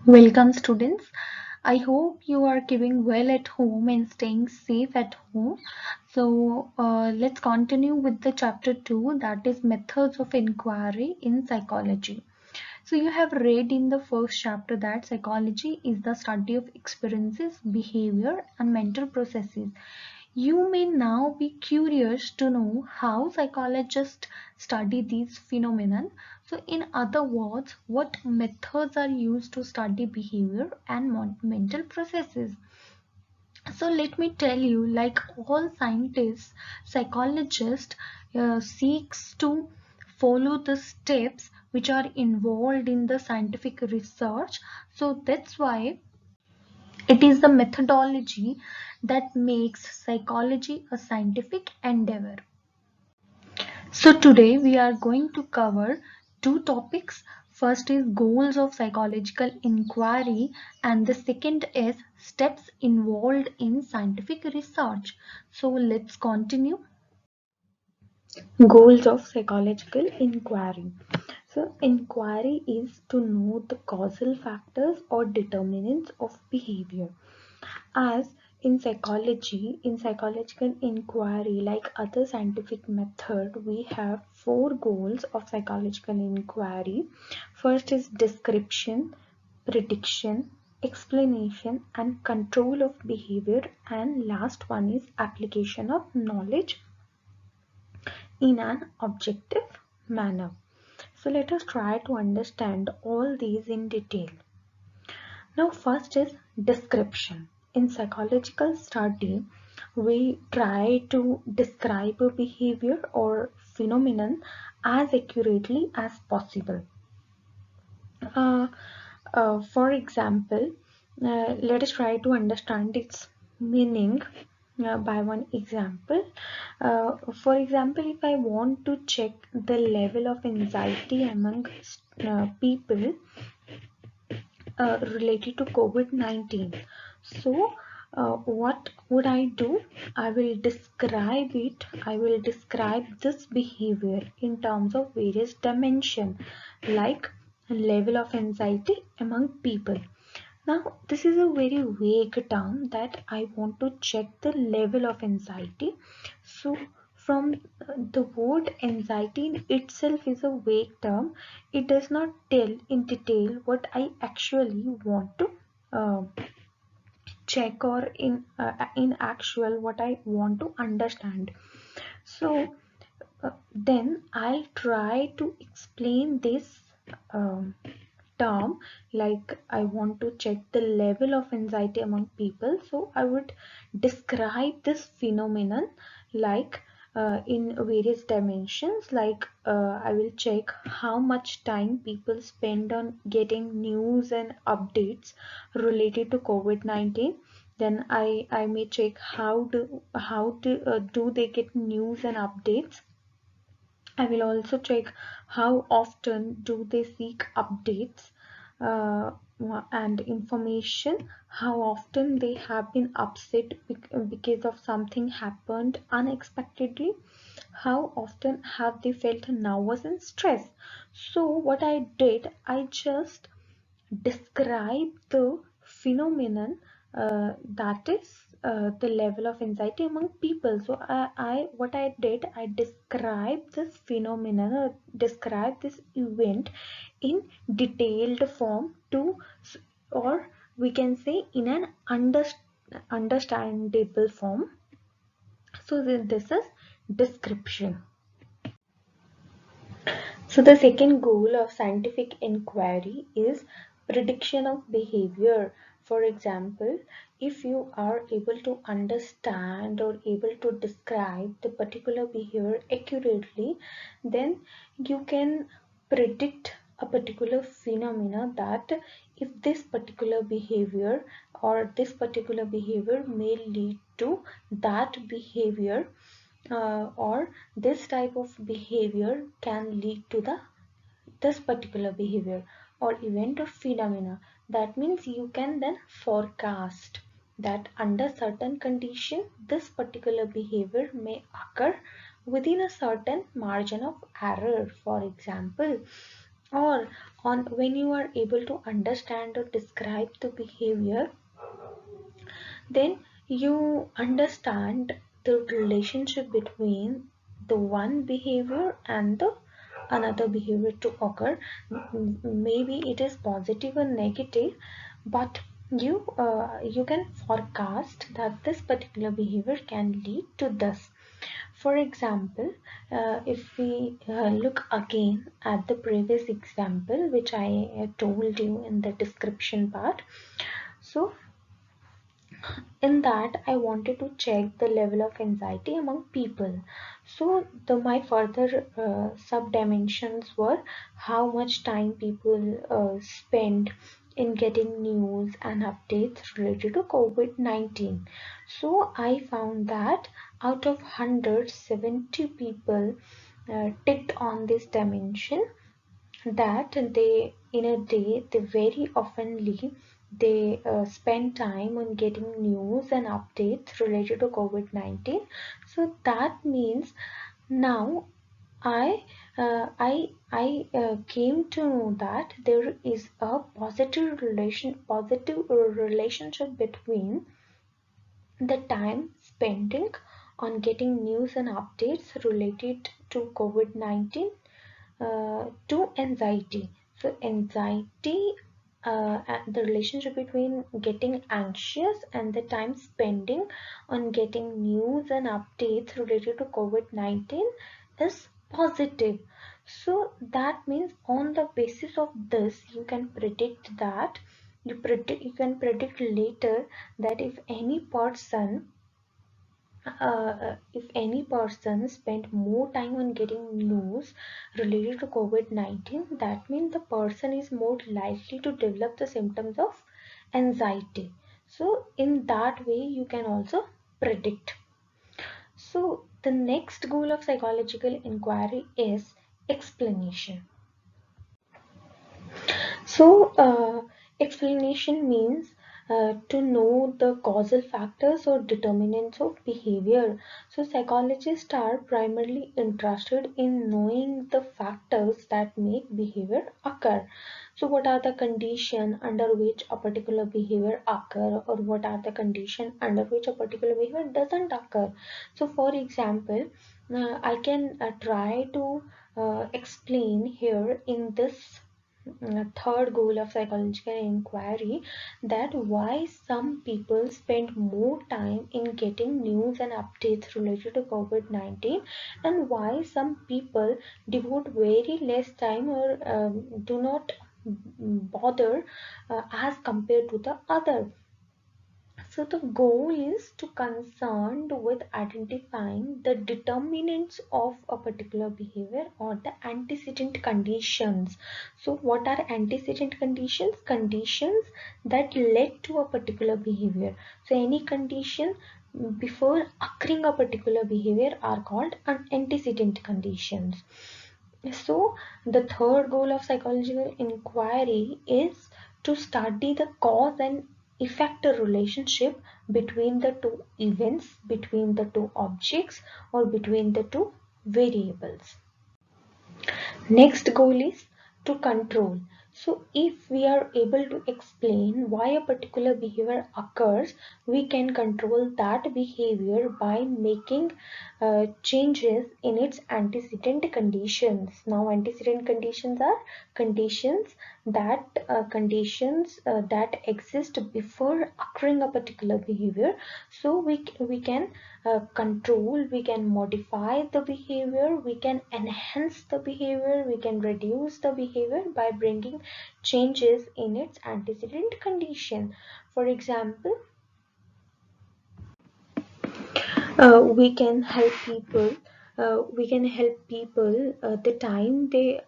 Welcome, students. I hope you are keeping well at home and staying safe at home. Let's continue with the chapter 2, that is methods of inquiry in psychology. So, you have read in the first chapter that psychology is the study of experiences, behavior, and mental processes. You may now be curious to know how psychologists study these phenomena. So, in other words, what methods are used to study behavior and mental processes. So, let me tell you, like all scientists, psychologists seeks to follow the steps which are involved in the scientific research. So, that's why it is the methodology that makes psychology a scientific endeavor. So today we are going to cover two topics. First is goals of psychological inquiry and the second is steps involved in scientific research. So let's continue. Goals of psychological inquiry. So, inquiry is to know the causal factors or determinants of behavior. As in psychology, in psychological inquiry, like other scientific method, we have four goals of psychological inquiry. First is description, prediction, explanation, and control of behavior, and last one is application of knowledge in an objective manner. So let us try to understand all these in detail. Now first is description. In psychological study, we try to describe a behavior or phenomenon as accurately as possible. Uh, for example, let us try to understand its meaning by one example. For example, if I want to check the level of anxiety among people related to COVID-19. So, what would I do? I will describe it. I will describe this behavior in terms of various dimensions, like level of anxiety among people. Now, this is a very vague term that I want to check the level of anxiety. So, from the word anxiety in itself is a vague term. It does not tell in detail what I actually want to uh, check or in actual what I want to understand. So, then I'll try to explain this um, term, like I want to check the level of anxiety among people. So I would describe this phenomenon like in various dimensions, like I will check how much time people spend on getting news and updates related to COVID-19. Then I may check how do they get news and updates. I will also check how often do they seek updates uh, and information, how often they have been upset because of something happened unexpectedly, how often have they felt nervous and stressed. So what I did, I just describe the phenomenon that is the level of anxiety among people. So I what I did, I described this phenomenon or describe this event in detailed form to, or we can say in an understandable form. So this is description. So the second goal of scientific inquiry is prediction of behavior. For example, if you are able to understand or able to describe the particular behavior accurately, then you can predict a particular phenomena, that if this particular behavior or this particular behavior may lead to that behavior, or this type of behavior can lead to this particular behavior or event or phenomena. That means you can then forecast that under certain condition this particular behavior may occur within a certain margin of error. For example, or on when you are able to understand or describe the behavior, then you understand the relationship between the one behavior and the another behavior to occur. Maybe it is positive or negative, but you can forecast that this particular behavior can lead to this. For example, if we look again at the previous example which I told you in the description part. So in that I wanted to check the level of anxiety among people. So my further sub dimensions were how much time people spend in getting news and updates related to COVID-19. So I found that out of 170 people ticked on this dimension, that they in a day they very oftenly they spend time on getting news and updates related to COVID-19. So that means now I came to know that there is a positive relationship between the time spending on getting news and updates related to COVID-19 to anxiety. So anxiety, the relationship between getting anxious and the time spending on getting news and updates related to COVID-19 is positive. So that means on the basis of this, you can predict that you can predict later that if any person spent more time on getting news related to COVID-19, that means the person is more likely to develop the symptoms of anxiety. So in that way, you can also predict. So the next goal of psychological inquiry is explanation. So, explanation means to know the causal factors or determinants of behavior. So, psychologists are primarily interested in knowing the factors that make behavior occur. So, what are the conditions under which a particular behavior occur, or what are the conditions under which a particular behavior doesn't occur? So, for example, I can try to explain here in this third goal of psychological inquiry, that why some people spend more time in getting news and updates related to COVID-19 and why some people devote very less time or do not bother as compared to the other. So the goal is to concerned with identifying the determinants of a particular behavior or the antecedent conditions. So what are antecedent conditions? Conditions that led to a particular behavior. So any condition before occurring a particular behavior are called antecedent conditions. So the third goal of psychological inquiry is to study the cause and effect relationship between the two events, between the two objects, or between the two variables. Next goal is to control. So if we are able to explain why a particular behavior occurs, we can control that behavior by making changes in its antecedent conditions. Now antecedent conditions are conditions that exist before occurring a particular behavior. So we can control, we can modify the behavior, we can enhance the behavior, we can reduce the behavior by bringing changes in its antecedent condition. For example, we can help people the time they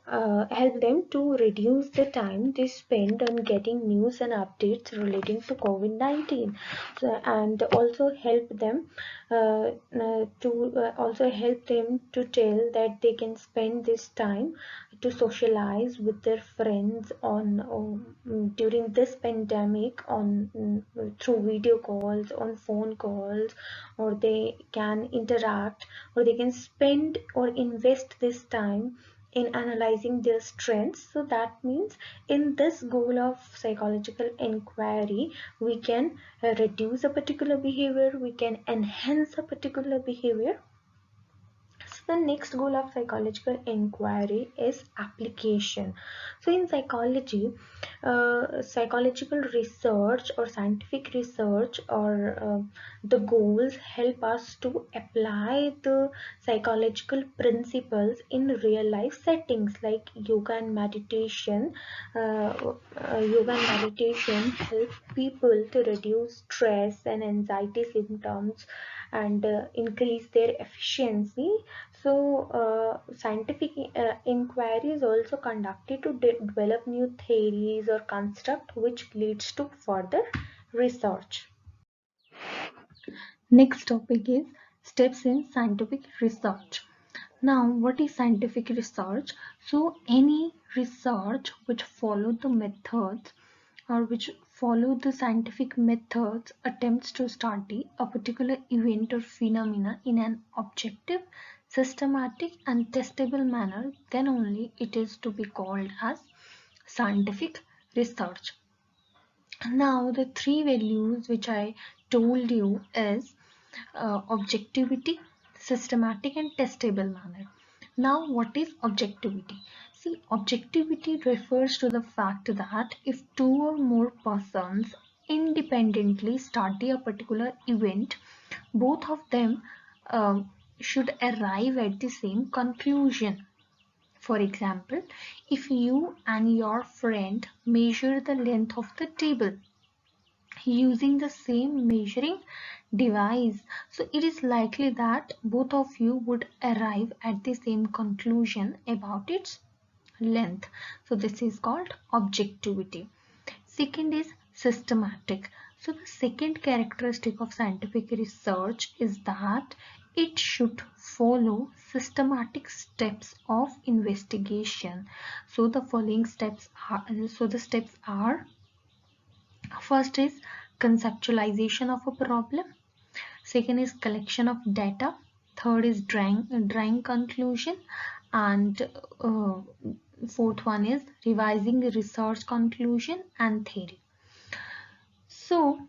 help them to reduce the time they spend on getting news and updates relating to COVID-19. So, and also help them to tell that they can spend this time to socialize with their friends during this pandemic through video calls, on phone calls, or they can interact, or they can spend or invest this time in analyzing their strengths. So that means in this goal of psychological inquiry, we can reduce a particular behavior, we can enhance a particular behavior. So the next goal of psychological inquiry is application. So in psychology, psychological research or scientific research or the goals help us to apply the psychological principles in real life settings like yoga and meditation. Yoga and meditation help people to reduce stress and anxiety symptoms and increase their efficiency. So, scientific inquiry is also conducted to develop new theories or construct which leads to further research. Next topic is steps in scientific research. Now, what is scientific research? So, any research which follow the methods or which follow the scientific methods attempts to study a particular event or phenomena in an objective, systematic and testable manner, then only it is to be called as scientific research. Now the three values which I told you is objectivity, systematic and testable manner. Now what is objectivity? See, objectivity refers to the fact that if two or more persons independently study a particular event, both of them should arrive at the same conclusion. For example, if you and your friend measure the length of the table using the same measuring device, so it is likely that both of you would arrive at the same conclusion about its length. So this is called objectivity. Second is systematic. So the second characteristic of scientific research is that it should follow systematic steps of investigation. So the following steps are, first is conceptualization of a problem, second is collection of data, third is drawing conclusion, and fourth one is revising research conclusion and theory. So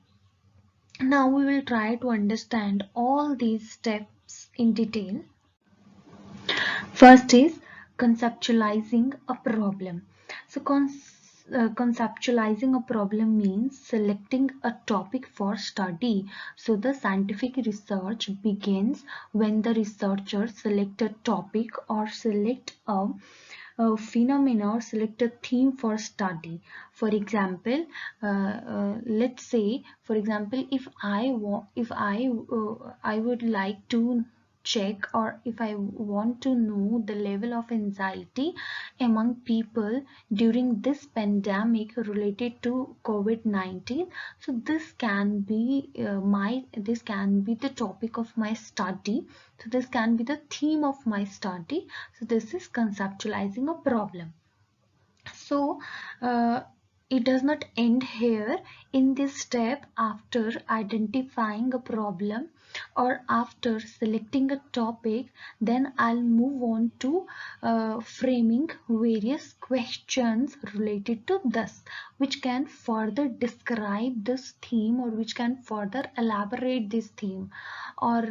now we will try to understand all these steps in detail. First is conceptualizing a problem. So conceptualizing a problem means selecting a topic for study. So the scientific research begins when the researcher select a topic or select a phenomena or select a theme for study. For example, let's say, for example, I would like to check, or if I want to know the level of anxiety among people during this pandemic related to COVID-19, so this can be the topic of my study. So this can be the theme of my study. So this is conceptualizing a problem. So it does not end here. In this step, after identifying a problem or after selecting a topic, then I'll move on to framing various questions related to this, which can further describe this theme or which can further elaborate this theme. Or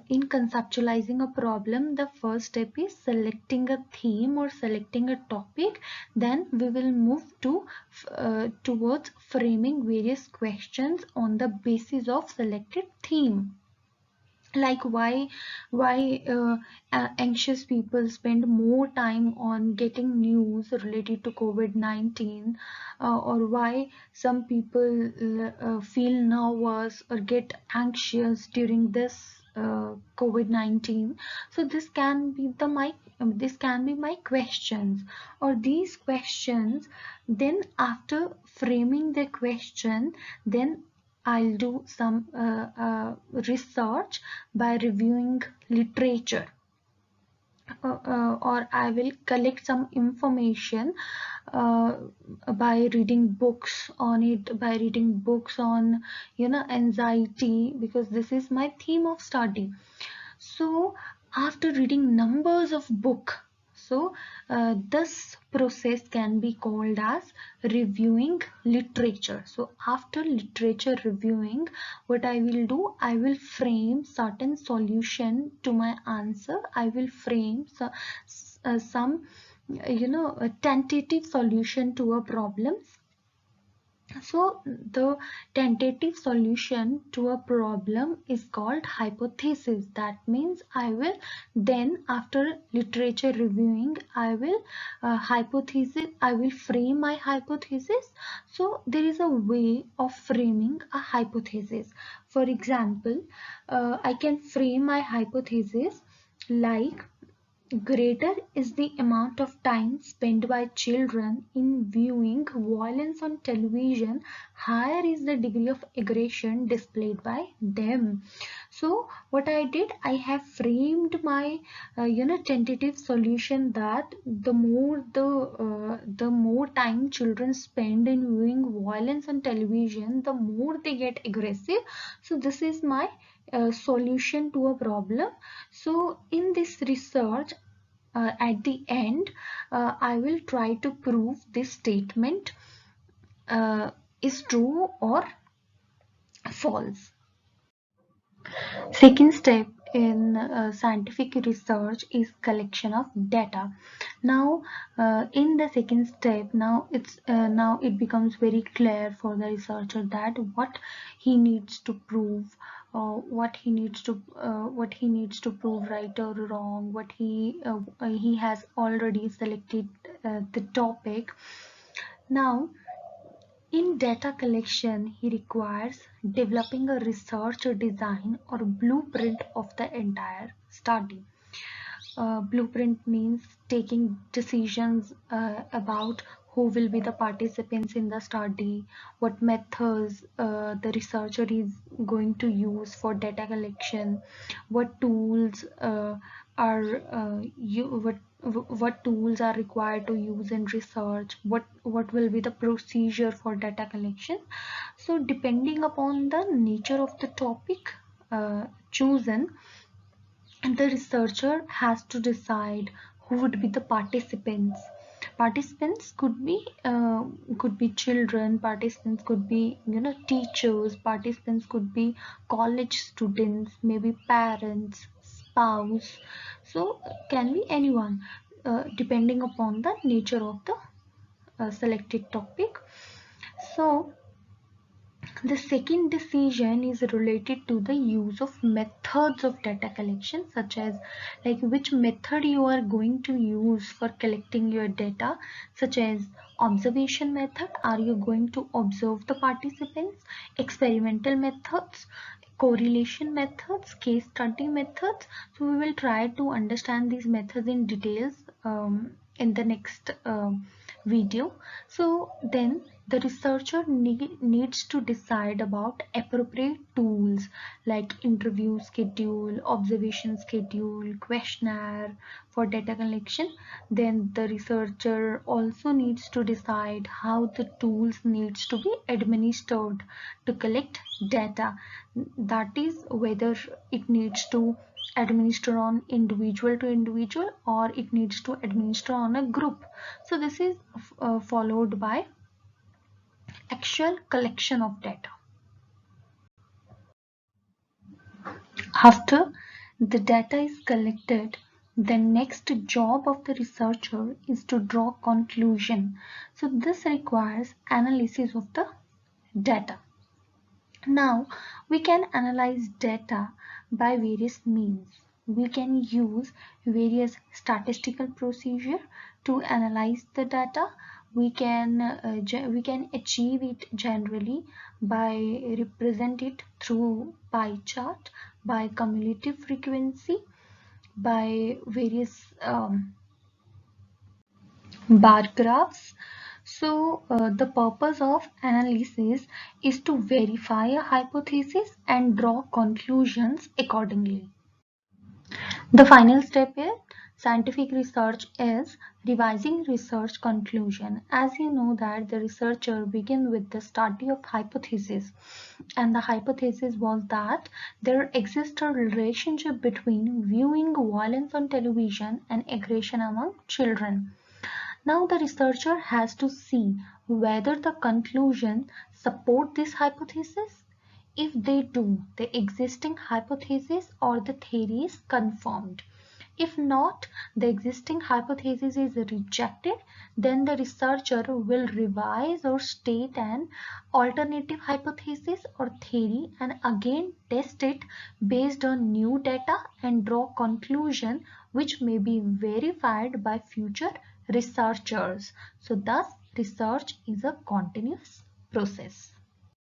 in conceptualizing a problem, the first step is selecting a theme or selecting a topic. Then we will move to towards framing various questions on the basis of selected theme, like why anxious people spend more time on getting news related to COVID-19, or why some people feel nervous or get anxious during this COVID-19. So this can be my questions, or these questions. Then after framing the question, then I'll do some research by reviewing literature, or I will collect some information by reading books on it, by reading books on anxiety, because this is my theme of study. So after reading numbers of book. So this process can be called as reviewing literature. So after literature reviewing, what I will do, I will frame certain solution to my answer. I will frame some a tentative solution to a problem. So the tentative solution to a problem is called hypothesis. That means I will then, after literature reviewing, I will I will frame my hypothesis. So there is a way of framing a hypothesis. For example, I can frame my hypothesis like greater is the amount of time spent by children in viewing violence on television, higher is the degree of aggression displayed by them. So what I did, I have framed my tentative solution that the more time children spend in viewing violence on television, the more they get aggressive. So this is my solution to a problem. So in this research, at the end, I will try to prove this statement is true or false. Second step in scientific research is collection of data. Now, in the second step, now it becomes very clear for the researcher that what he needs to prove, what he needs to prove, right or wrong, what he has already selected the topic. Now, in data collection, he requires developing a research design or blueprint of the entire study. Blueprint means taking decisions about who will be the participants in the study, what methods the researcher is going to use for data collection, what tools what tools are required to use in research, what will be the procedure for data collection. So depending upon the nature of the topic chosen, the researcher has to decide who would be the participants. Participants could be children, participants could be teachers, participants could be college students, maybe parents, spouse. So can be anyone, depending upon the nature of the selected topic. So the second decision is related to the use of methods of data collection, such as like which method you are going to use for collecting your data, such as observation method, are you going to observe the participants, experimental methods, correlation methods, case study methods. So we will try to understand these methods in details in the next video. So then the researcher needs to decide about appropriate tools like interview schedule, observation schedule, questionnaire for data collection. Then the researcher also needs to decide how the tools needs to be administered to collect data. That is whether it needs to administer on individual to individual or it needs to administer on a group. So this is followed by actual collection of data. After the data is collected, the next job of the researcher is to draw conclusion. So this requires analysis of the data. Now we can analyze data by various means. We can use various statistical procedure to analyze the data. We can achieve it generally by represent it through pie chart, by cumulative frequency, by various bar graphs. So the purpose of analysis is to verify a hypothesis and draw conclusions accordingly. The final step in scientific research is Revising research conclusion. As you know that the researcher began with the study of hypothesis, and the hypothesis was that there exists a relationship between viewing violence on television and aggression among children. Now the researcher has to see whether the conclusion support this hypothesis. If they do, the existing hypothesis or the theory is confirmed. If not, the existing hypothesis is rejected, then the researcher will revise or state an alternative hypothesis or theory and again test it based on new data and draw conclusion which may be verified by future researchers. So thus research is a continuous process.